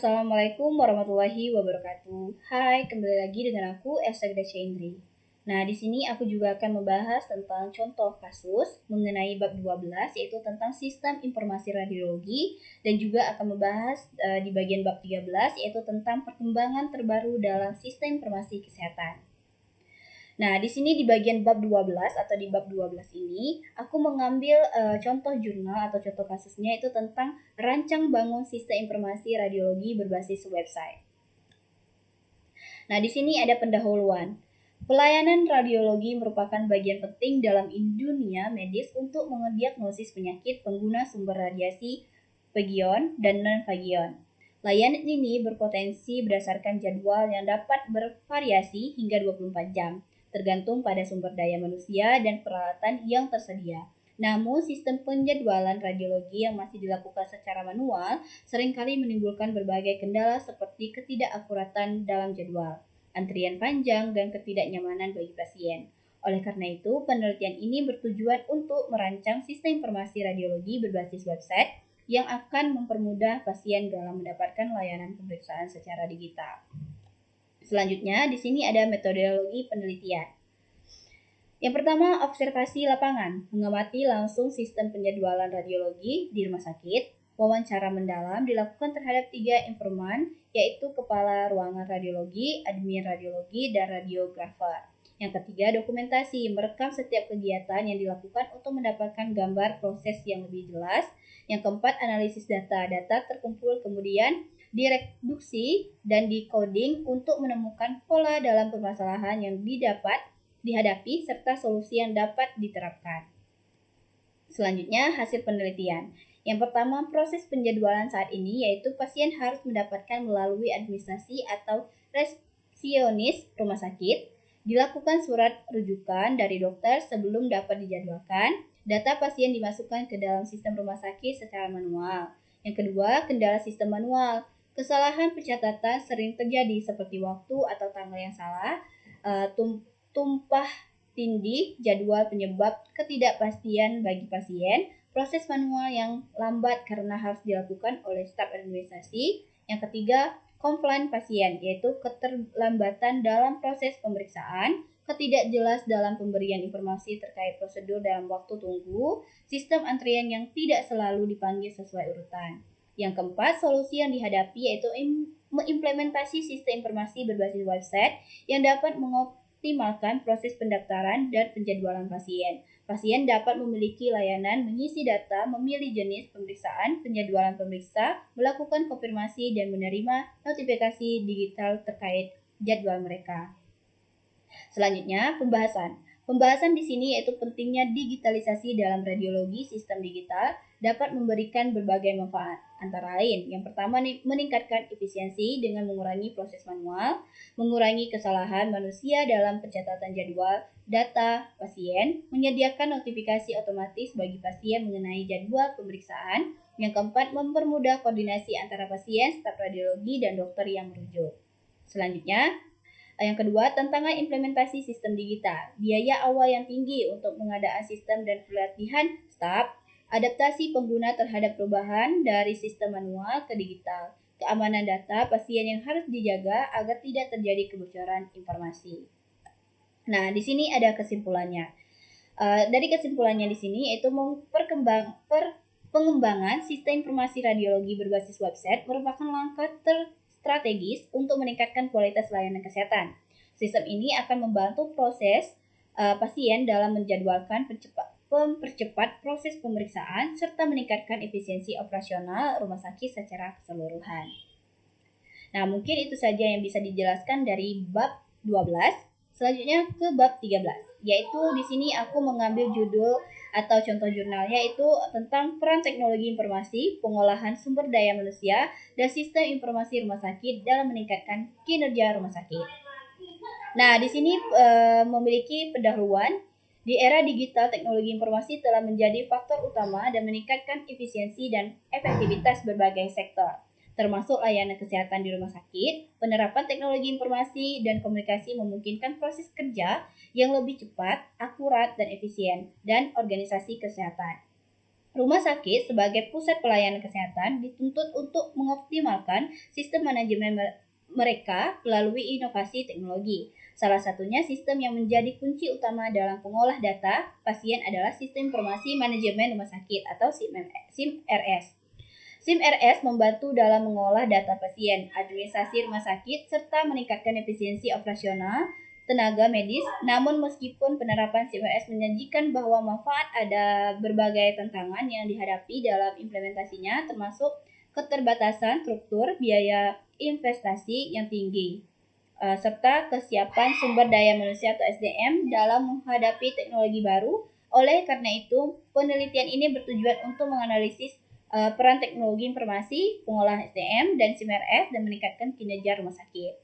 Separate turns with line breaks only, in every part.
Assalamualaikum warahmatullahi wabarakatuh. Hai, kembali lagi dengan aku Esa Gracia Indri. Nah, di sini aku juga akan membahas tentang contoh kasus mengenai bab 12 yaitu tentang sistem informasi radiologi dan juga akan membahas di bagian bab 13 yaitu tentang perkembangan terbaru dalam sistem informasi kesehatan. Nah, di sini di bagian bab 12 atau di bab 12 ini, aku mengambil contoh jurnal atau contoh kasusnya itu tentang rancang bangun sistem informasi radiologi berbasis website. Nah, di sini ada pendahuluan. Pelayanan radiologi merupakan bagian penting dalam dunia medis untuk mendiagnosis penyakit pengguna sumber radiasi vagion dan non-vagion. Layanan ini berpotensi berdasarkan jadwal yang dapat bervariasi hingga 24 jam, tergantung pada sumber daya manusia dan peralatan yang tersedia. Namun, sistem penjadwalan radiologi yang masih dilakukan secara manual seringkali menimbulkan berbagai kendala seperti ketidakakuratan dalam jadwal, antrian panjang, dan ketidaknyamanan bagi pasien. Oleh karena itu, penelitian ini bertujuan untuk merancang sistem informasi radiologi berbasis website yang akan mempermudah pasien dalam mendapatkan layanan pemeriksaan secara digital. Selanjutnya, di sini ada metodologi penelitian. Yang pertama, observasi lapangan, mengamati langsung sistem penjadwalan radiologi di rumah sakit. Wawancara mendalam dilakukan terhadap 3 informan, yaitu kepala ruangan radiologi, admin radiologi, dan radiografer. Yang ketiga, dokumentasi, merekam setiap kegiatan yang dilakukan untuk mendapatkan gambar proses yang lebih jelas. Yang keempat, analisis data. Data terkumpul kemudian direduksi dan decoding untuk menemukan pola dalam permasalahan yang dihadapi serta solusi yang dapat diterapkan. Selanjutnya, hasil penelitian. Yang pertama, proses penjadwalan saat ini yaitu pasien harus mendapatkan melalui administrasi atau resepsionis rumah sakit, dilakukan surat rujukan dari dokter sebelum dapat dijadwalkan, data pasien dimasukkan ke dalam sistem rumah sakit secara manual. Yang kedua, kendala sistem manual. Kesalahan pencatatan sering terjadi seperti waktu atau tanggal yang salah, tumpah tindih jadwal penyebab ketidakpastian bagi pasien, proses manual yang lambat karena harus dilakukan oleh staf administrasi. Yang ketiga, komplain pasien, yaitu keterlambatan dalam proses pemeriksaan, ketidakjelas dalam pemberian informasi terkait prosedur dalam waktu tunggu, sistem antrian yang tidak selalu dipanggil sesuai urutan. Yang keempat, solusi yang dihadapi yaitu mengimplementasi sistem informasi berbasis website yang dapat optimalkan proses pendaftaran dan penjadwalan pasien. Pasien dapat memiliki layanan mengisi data, memilih jenis pemeriksaan, penjadwalan pemeriksa, melakukan konfirmasi, dan menerima notifikasi digital terkait jadwal mereka. Selanjutnya, pembahasan. Pembahasan di sini yaitu pentingnya digitalisasi dalam radiologi sistem digital dapat memberikan berbagai manfaat. Antara lain, yang pertama meningkatkan efisiensi dengan mengurangi proses manual, mengurangi kesalahan manusia dalam pencatatan jadwal data pasien, menyediakan notifikasi otomatis bagi pasien mengenai jadwal pemeriksaan. Yang keempat, mempermudah koordinasi antara pasien, staf radiologi, dan dokter yang merujuk. Selanjutnya, yang kedua, tantangan implementasi sistem digital. Biaya awal yang tinggi untuk pengadaan sistem dan pelatihan staf, adaptasi pengguna terhadap perubahan dari sistem manual ke digital, keamanan data pasien yang harus dijaga agar tidak terjadi kebocoran informasi. Nah, di sini ada kesimpulannya. Dari kesimpulannya di sini yaitu pengembangan sistem informasi radiologi berbasis website merupakan langkah strategis untuk meningkatkan kualitas layanan kesehatan. Sistem ini akan membantu proses pasien dalam menjadwalkan mempercepat proses pemeriksaan serta meningkatkan efisiensi operasional rumah sakit secara keseluruhan. Nah, mungkin itu saja yang bisa dijelaskan dari bab 12. Selanjutnya ke bab 13, yaitu di sini aku mengambil judul atau contoh jurnalnya itu tentang peran teknologi informasi, pengolahan sumber daya manusia, dan sistem informasi rumah sakit dalam meningkatkan kinerja rumah sakit. Nah, di sini memiliki pendahuluan. Di era digital, teknologi informasi telah menjadi faktor utama dan meningkatkan efisiensi dan efektivitas berbagai sektor, termasuk layanan kesehatan di rumah sakit. Penerapan teknologi informasi dan komunikasi memungkinkan proses kerja yang lebih cepat, akurat, dan efisien, dan organisasi kesehatan. Rumah sakit sebagai pusat pelayanan kesehatan dituntut untuk mengoptimalkan sistem manajemen mereka melalui inovasi teknologi. Salah satunya sistem yang menjadi kunci utama dalam pengolah data pasien adalah Sistem Informasi Manajemen Rumah Sakit atau SIM-RS. SIM-RS membantu dalam mengolah data pasien, administrasi rumah sakit, serta meningkatkan efisiensi operasional tenaga medis. Namun meskipun penerapan SIM-RS menjanjikan bahwa manfaat, ada berbagai tantangan yang dihadapi dalam implementasinya, termasuk keterbatasan struktur, biaya investasi yang tinggi, serta kesiapan sumber daya manusia atau SDM dalam menghadapi teknologi baru. Oleh karena itu, penelitian ini bertujuan untuk menganalisis peran teknologi informasi, pengolahan SDM, dan SIM-RS dan meningkatkan kinerja rumah sakit.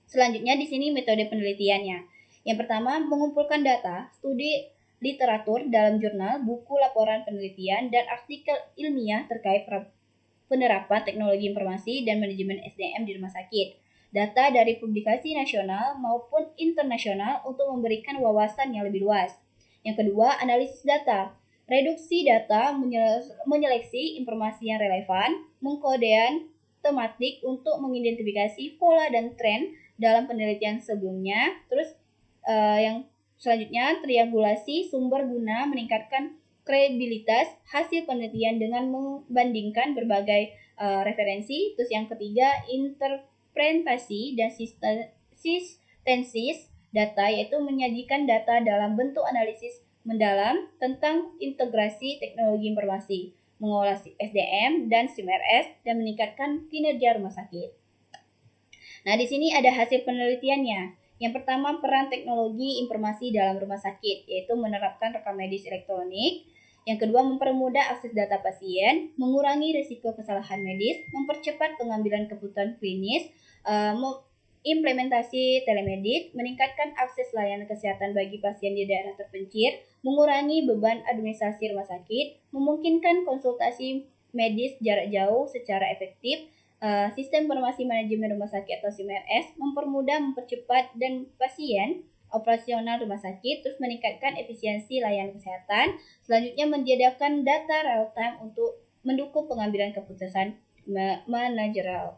Selanjutnya di sini metode penelitiannya. Yang pertama, mengumpulkan data, studi literatur dalam jurnal, buku laporan penelitian, dan artikel ilmiah terkait penerapan teknologi informasi dan manajemen SDM di rumah sakit. Data dari publikasi nasional maupun internasional untuk memberikan wawasan yang lebih luas. Yang kedua, analisis data. Reduksi data, menyeleksi informasi yang relevan, mengkodean tematik untuk mengidentifikasi pola dan tren dalam penelitian sebelumnya. Terus yang selanjutnya, triangulasi sumber guna meningkatkan kredibilitas hasil penelitian dengan membandingkan berbagai referensi. Terus yang ketiga, interpretasi dan sistensis data, yaitu menyajikan data dalam bentuk analisis mendalam tentang integrasi teknologi informasi, mengolah SDM dan SIM-RS, dan meningkatkan kinerja rumah sakit. Nah, di sini ada hasil penelitiannya. Yang pertama, peran teknologi informasi dalam rumah sakit, yaitu menerapkan rekam medis elektronik. Yang kedua, mempermudah akses data pasien, mengurangi risiko kesalahan medis, mempercepat pengambilan keputusan klinis, implementasi telemedis, meningkatkan akses layanan kesehatan bagi pasien di daerah terpencil, mengurangi beban administrasi rumah sakit, memungkinkan konsultasi medis jarak jauh secara efektif. Sistem informasi manajemen rumah sakit atau SIM-RS mempermudah, mempercepat dan pasien operasional rumah sakit, terus meningkatkan efisiensi layanan kesehatan. Selanjutnya, menyediakan data real time untuk mendukung pengambilan keputusan manajerial.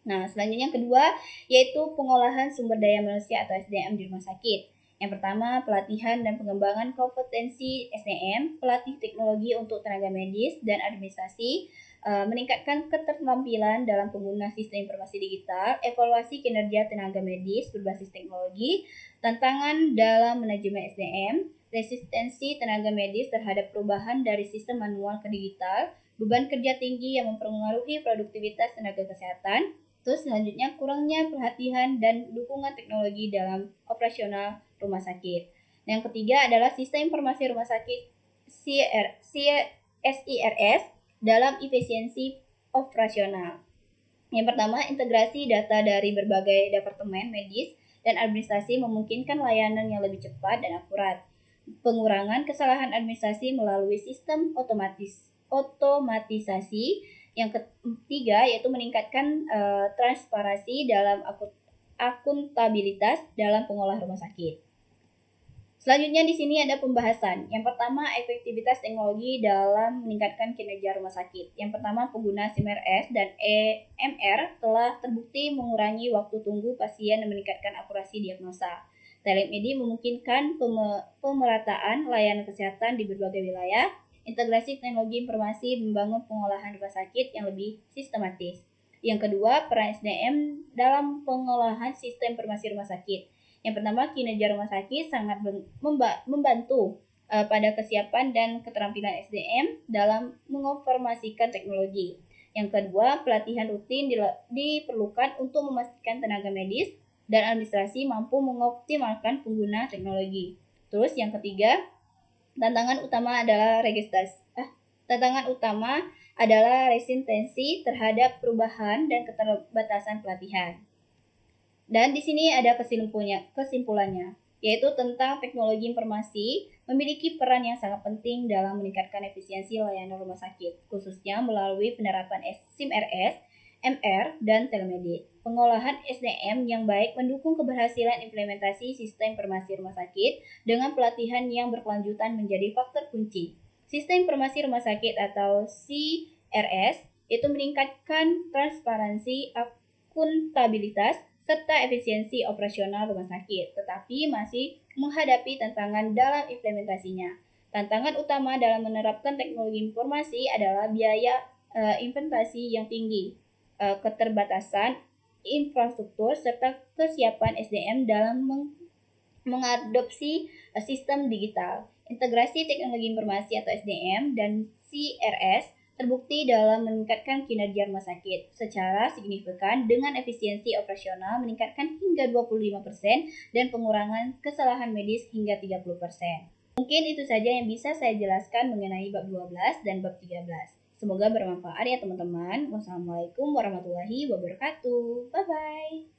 Nah, selanjutnya yang kedua yaitu pengolahan sumber daya manusia atau SDM di rumah sakit. Yang pertama, pelatihan dan pengembangan kompetensi SDM, pelatih teknologi untuk tenaga medis dan administrasi, meningkatkan keterampilan dalam pengguna sistem informasi digital, evaluasi kinerja tenaga medis berbasis teknologi, tantangan dalam manajemen SDM, resistensi tenaga medis terhadap perubahan dari sistem manual ke digital, beban kerja tinggi yang mempengaruhi produktivitas tenaga kesehatan. Terus selanjutnya, kurangnya perhatian dan dukungan teknologi dalam operasional rumah sakit. Yang ketiga adalah sistem informasi rumah sakit SIRS dalam efisiensi operasional. Yang pertama, integrasi data dari berbagai departemen medis dan administrasi memungkinkan layanan yang lebih cepat dan akurat. Pengurangan kesalahan administrasi melalui sistem otomatisasi. Yang ketiga yaitu meningkatkan transparansi dalam akuntabilitas dalam pengolah rumah sakit. Selanjutnya di sini ada pembahasan. Yang pertama, efektivitas teknologi dalam meningkatkan kinerja rumah sakit. Yang pertama, pengguna SIM-RS dan EMR telah terbukti mengurangi waktu tunggu pasien dan meningkatkan akurasi diagnosa. Telemedicine memungkinkan pemerataan layanan kesehatan di berbagai wilayah. Integrasi teknologi informasi membangun pengolahan rumah sakit yang lebih sistematis. Yang kedua, peran SDM dalam pengolahan sistem informasi rumah sakit. Yang pertama, kinerja rumah sakit sangat membantu pada kesiapan dan keterampilan SDM dalam menginformasikan teknologi. Yang kedua, pelatihan rutin diperlukan untuk memastikan tenaga medis dan administrasi mampu mengoptimalkan pengguna teknologi. Terus yang ketiga, tantangan utama adalah resistensi terhadap perubahan dan keterbatasan pelatihan. Dan di sini ada kesimpulannya, yaitu tentang teknologi informasi memiliki peran yang sangat penting dalam meningkatkan efisiensi layanan rumah sakit, khususnya melalui penerapan SIM-RS MR, dan telemedicine. Pengolahan SDM yang baik mendukung keberhasilan implementasi sistem informasi rumah sakit dengan pelatihan yang berkelanjutan menjadi faktor kunci. Sistem informasi rumah sakit atau CRS itu meningkatkan transparansi, akuntabilitas, serta efisiensi operasional rumah sakit, tetapi masih menghadapi tantangan dalam implementasinya. Tantangan utama dalam menerapkan teknologi informasi adalah biaya implementasi yang tinggi, keterbatasan infrastruktur, serta kesiapan SDM dalam mengadopsi sistem digital. Integrasi teknologi informasi atau SDM dan CRS terbukti dalam meningkatkan kinerja rumah sakit secara signifikan dengan efisiensi operasional meningkatkan hingga 25% dan pengurangan kesalahan medis hingga 30%. Mungkin itu saja yang bisa saya jelaskan mengenai bab 12 dan bab 13. Semoga bermanfaat ya teman-teman. Wassalamualaikum warahmatullahi wabarakatuh. Bye-bye.